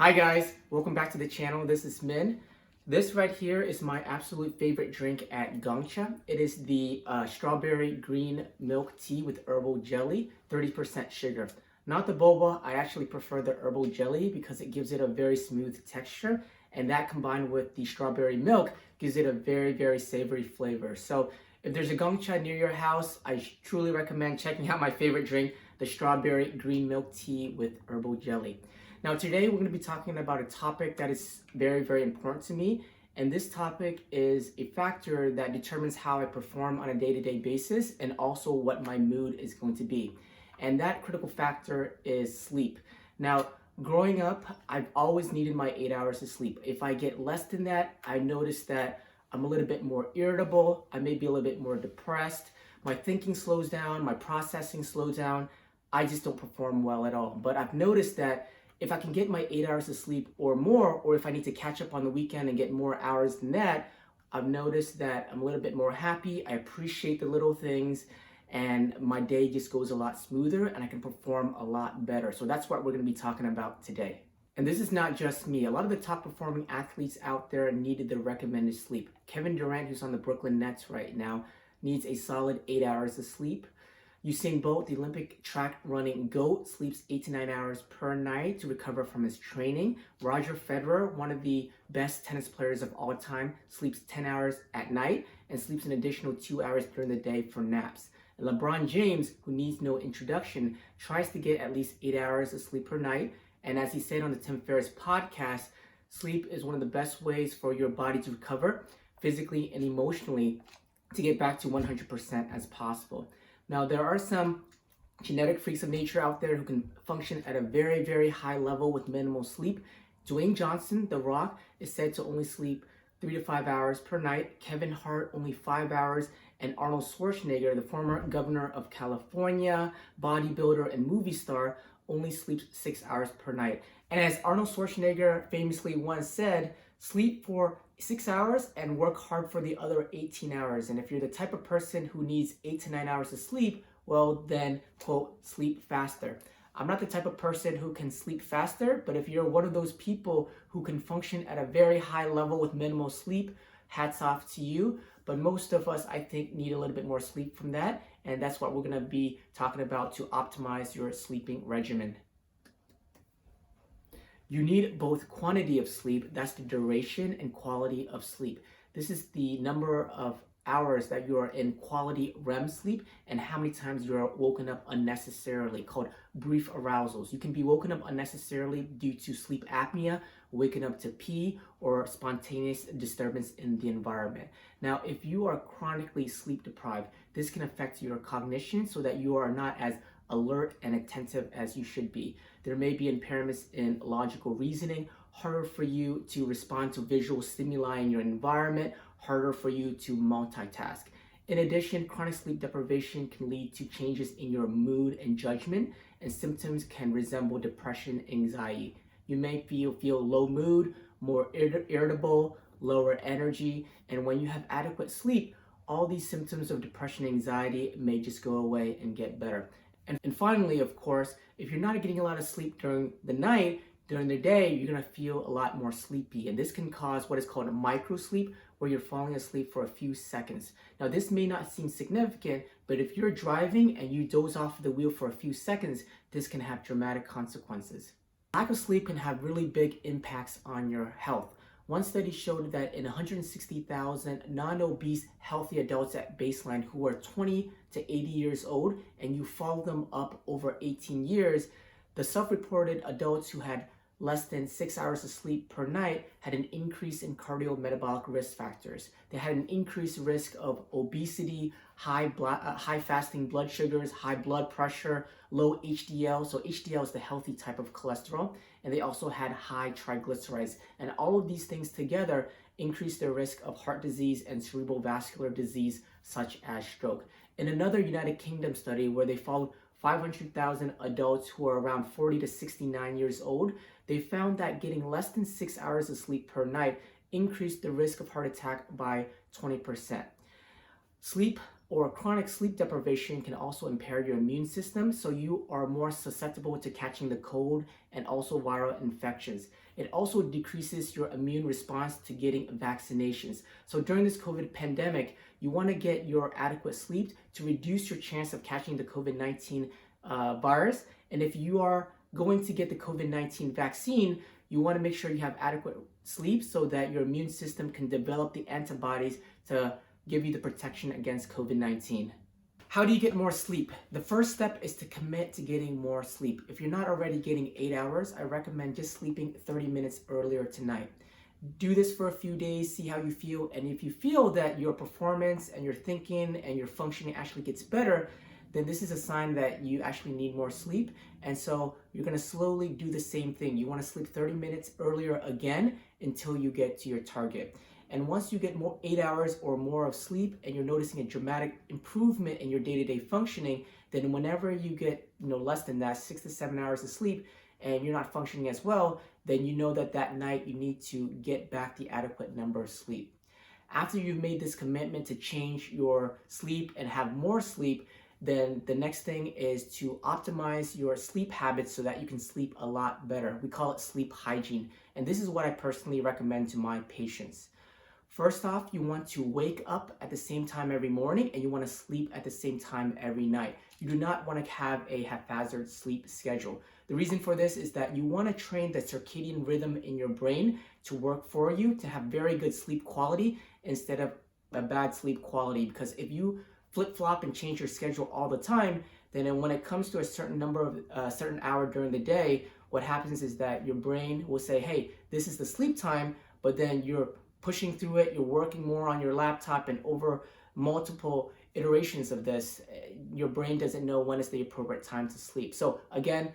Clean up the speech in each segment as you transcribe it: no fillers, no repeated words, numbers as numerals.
Hi guys, welcome back to the channel. This is Min. This right here is my absolute favorite drink at Gongcha. It is the strawberry green milk tea with herbal jelly, 30% sugar. Not the boba, I actually prefer the herbal jelly because it gives it a very smooth texture, and that combined with the strawberry milk gives it a very savory flavor. So if there's a Gongcha near your house, I truly recommend checking out my favorite drink, the strawberry green milk tea with herbal jelly. Now today we're going to be talking about a topic that is very important to me, and this topic is a factor that determines how I perform on a day-to-day basis and also what my mood is going to be. And that critical factor is sleep. Now, growing up, I've always needed my 8 hours of sleep. If I get less than that, I notice that I'm a little bit more irritable, I may be a little bit more depressed, my thinking slows down, my processing slows down, I just don't perform well at all. But I've noticed that if I can get my 8 hours of sleep or more, or if I need to catch up on the weekend and get more hours than that, I've noticed that I'm a little bit more happy, I appreciate the little things, and my day just goes a lot smoother and I can perform a lot better. So that's what we're going to be talking about today. And this is not just me. A lot of the top performing athletes out there needed the recommended sleep. Kevin Durant, who's on the Brooklyn Nets right now, needs a solid 8 hours of sleep. Usain Bolt, the Olympic track running GOAT, sleeps 8 to 9 hours per night to recover from his training. Roger Federer, one of the best tennis players of all time, sleeps 10 hours at night and sleeps an additional 2 hours during the day for naps. And LeBron James, who needs no introduction, tries to get at least 8 hours of sleep per night. And as he said on the Tim Ferriss podcast, sleep is one of the best ways for your body to recover physically and emotionally to get back to 100% as possible. Now, there are some genetic freaks of nature out there who can function at a very high level with minimal sleep. Dwayne Johnson, The Rock, is said to only sleep 3 to 5 hours per night. Kevin Hart, only 5 hours. And Arnold Schwarzenegger, the former governor of California, bodybuilder, and movie star, only sleeps 6 hours per night. And as Arnold Schwarzenegger famously once said, sleep for 6 hours and work hard for the other 18 hours. And if you're the type of person who needs 8 to 9 hours of sleep, well then, quote, sleep faster. I'm not the type of person who can sleep faster, but if you're one of those people who can function at a very high level with minimal sleep, hats off to you. But most of us, I think, need a little bit more sleep from that. And that's what we're going to be talking about to optimize your sleeping regimen. You need both quantity of sleep, that's the duration, and quality of sleep. This is the number of hours that you are in quality REM sleep and how many times you are woken up unnecessarily, called brief arousals. You can be woken up unnecessarily due to sleep apnea, waking up to pee, or spontaneous disturbance in the environment. Now, if you are chronically sleep deprived, this can affect your cognition so that you are not as alert and attentive as you should be. There may be impairments in logical reasoning, harder for you to respond to visual stimuli in your environment, harder for you to multitask. In addition, chronic sleep deprivation can lead to changes in your mood and judgment, and symptoms can resemble depression, anxiety. You may feel low mood, more irritable, lower energy, and when you have adequate sleep, all these symptoms of depression and anxiety may just go away and get better. And finally, of course, if you're not getting a lot of sleep during the night, during the day, you're going to feel a lot more sleepy. And this can cause what is called a microsleep, where you're falling asleep for a few seconds. Now, this may not seem significant, but if you're driving and you doze off the wheel for a few seconds, this can have dramatic consequences. Lack of sleep can have really big impacts on your health. One study showed that in 160,000 non-obese healthy adults at baseline who are 20 to 80 years old, and you follow them up over 18 years, the self-reported adults who had less than 6 hours of sleep per night had an increase in cardiometabolic risk factors. They had an increased risk of obesity, high fasting blood sugars, high blood pressure, low HDL. So HDL is the healthy type of cholesterol. And they also had high triglycerides. And all of these things together increase their risk of heart disease and cerebral vascular disease, such as stroke. In another United Kingdom study where they followed 500,000 adults who are around 40 to 69 years old, they found that getting less than 6 hours of sleep per night increased the risk of heart attack by 20%. Sleep or chronic sleep deprivation can also impair your immune system, so you are more susceptible to catching the cold and also viral infections. It also decreases your immune response to getting vaccinations. So during this COVID pandemic, you want to get your adequate sleep to reduce your chance of catching the COVID-19 virus. And if you are going to get the COVID-19 vaccine, you want to make sure you have adequate sleep so that your immune system can develop the antibodies to give you the protection against COVID-19. How do you get more sleep? The first step is to commit to getting more sleep. If you're not already getting 8 hours, I recommend just sleeping 30 minutes earlier tonight. Do this for a few days, see how you feel, and if you feel that your performance and your thinking and your functioning actually gets better, then this is a sign that you actually need more sleep. And so you're gonna slowly do the same thing. You wanna sleep 30 minutes earlier again until you get to your target. And once you get 8 hours or more of sleep and you're noticing a dramatic improvement in your day-to-day functioning, then whenever you get less than that, 6 to 7 hours of sleep, and you're not functioning as well, then you know that that night you need to get back the adequate number of sleep. After you've made this commitment to change your sleep and have more sleep, then the next thing is to optimize your sleep habits so that you can sleep a lot better. We call it sleep hygiene. And this is what I personally recommend to my patients. First off, you want to wake up at the same time every morning and you want to sleep at the same time every night. You do not want to have a haphazard sleep schedule. The reason for this is that you want to train the circadian rhythm in your brain to work for you, to have very good sleep quality instead of a bad sleep quality. Because if you flip-flop and change your schedule all the time, then when it comes to a certain certain hour during the day, what happens is that your brain will say, hey, this is the sleep time, but then you're pushing through it, you're working more on your laptop, and over multiple iterations of this, your brain doesn't know when is the appropriate time to sleep. So again,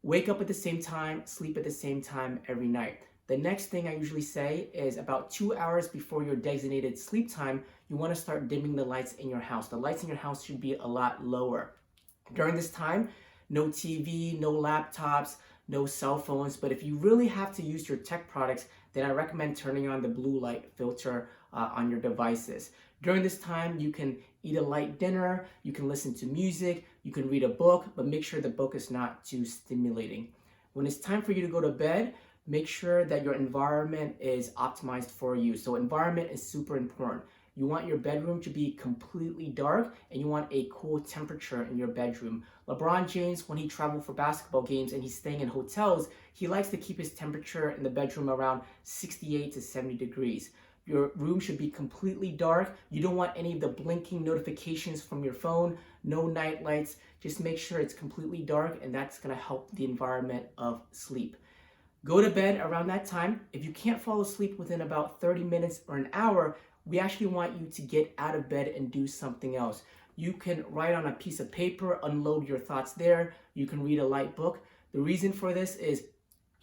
wake up at the same time, sleep at the same time every night. The next thing I usually say is about 2 hours before your designated sleep time, you want to start dimming the lights in your house. The lights in your house should be a lot lower. During this time, no TV, no laptops, no cell phones, but if you really have to use your tech products, then I recommend turning on the blue light filter on your devices. During this time, you can eat a light dinner, you can listen to music, you can read a book, but make sure the book is not too stimulating. When it's time for you to go to bed, make sure that your environment is optimized for you. So environment is super important. You want your bedroom to be completely dark and you want a cool temperature in your bedroom. LeBron James, when he traveled for basketball games and he's staying in hotels, he likes to keep his temperature in the bedroom around 68 to 70 degrees. Your room should be completely dark. You don't want any of the blinking notifications from your phone, no night lights. Just make sure it's completely dark, and that's gonna help the environment of sleep. Go to bed around that time. If you can't fall asleep within about 30 minutes or an hour, we actually want you to get out of bed and do something else. You can write on a piece of paper, unload your thoughts there. You can read a light book. The reason for this is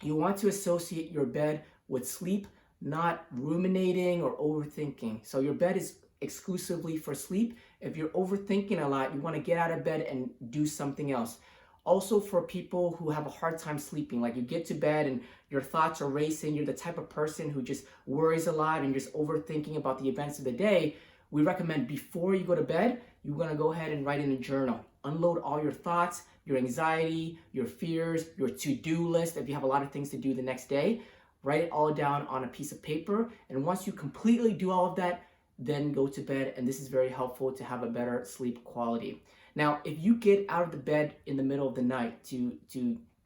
you want to associate your bed with sleep, not ruminating or overthinking. So your bed is exclusively for sleep. If you're overthinking a lot, you want to get out of bed and do something else. Also, for people who have a hard time sleeping, like you get to bed and your thoughts are racing, you're the type of person who just worries a lot and just overthinking about the events of the day, we recommend before you go to bed, you're gonna go ahead and write in a journal. Unload all your thoughts, your anxiety, your fears, your to-do list. If you have a lot of things to do the next day, write it all down on a piece of paper. And once you completely do all of that, then go to bed. And this is very helpful to have a better sleep quality. Now, if you get out of the bed in the middle of the night to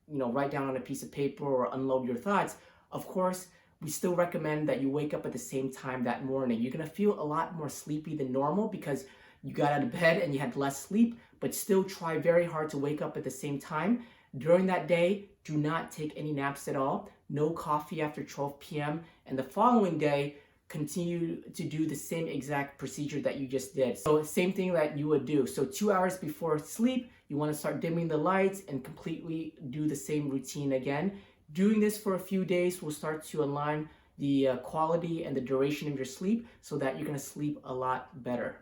write down on a piece of paper or unload your thoughts, of course, we still recommend that you wake up at the same time that morning. You're gonna feel a lot more sleepy than normal because you got out of bed and you had less sleep, but still try very hard to wake up at the same time. During that day, do not take any naps at all. No coffee after 12 p.m. And the following day, continue to do the same exact procedure that you just did. So same thing that you would do. So 2 hours before sleep, you want to start dimming the lights and completely do the same routine again. Doing this for a few days will start to align the quality and the duration of your sleep so that you're going to sleep a lot better.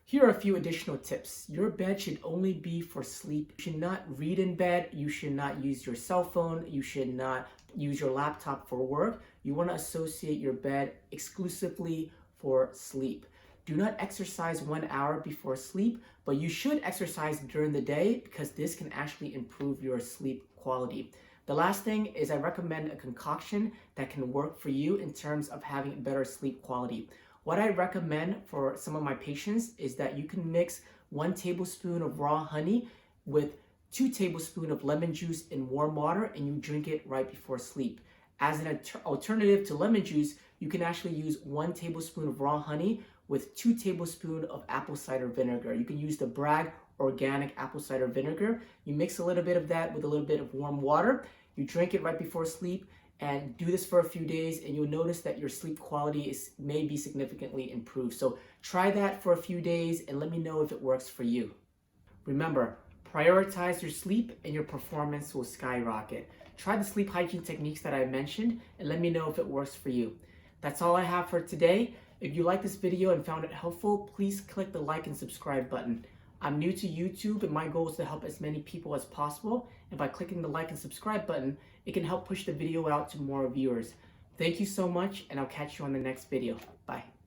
Here are a few additional tips. Your bed should only be for sleep. You should not read in bed. You should not use your cell phone. You should not use your laptop for work. You want to associate your bed exclusively for sleep. Do not exercise 1 hour before sleep, but you should exercise during the day because this can actually improve your sleep quality. The last thing is I recommend a concoction that can work for you in terms of having better sleep quality. What I recommend for some of my patients is that you can mix 1 tablespoon of raw honey with 2 tablespoons of lemon juice in warm water, and you drink it right before sleep. As an alternative to lemon juice, you can actually use 1 tablespoon of raw honey with 2 tablespoons of apple cider vinegar. You can use the Bragg organic apple cider vinegar. You mix a little bit of that with a little bit of warm water. You drink it right before sleep, and do this for a few days, and you'll notice that your sleep quality may be significantly improved. So try that for a few days and let me know if it works for you. Remember, prioritize your sleep and your performance will skyrocket. Try the sleep hygiene techniques that I mentioned and let me know if it works for you. That's all I have for today. If you like this video and found it helpful, please click the like and subscribe button. I'm new to YouTube and my goal is to help as many people as possible. And by clicking the like and subscribe button, it can help push the video out to more viewers. Thank you so much, and I'll catch you on the next video. Bye.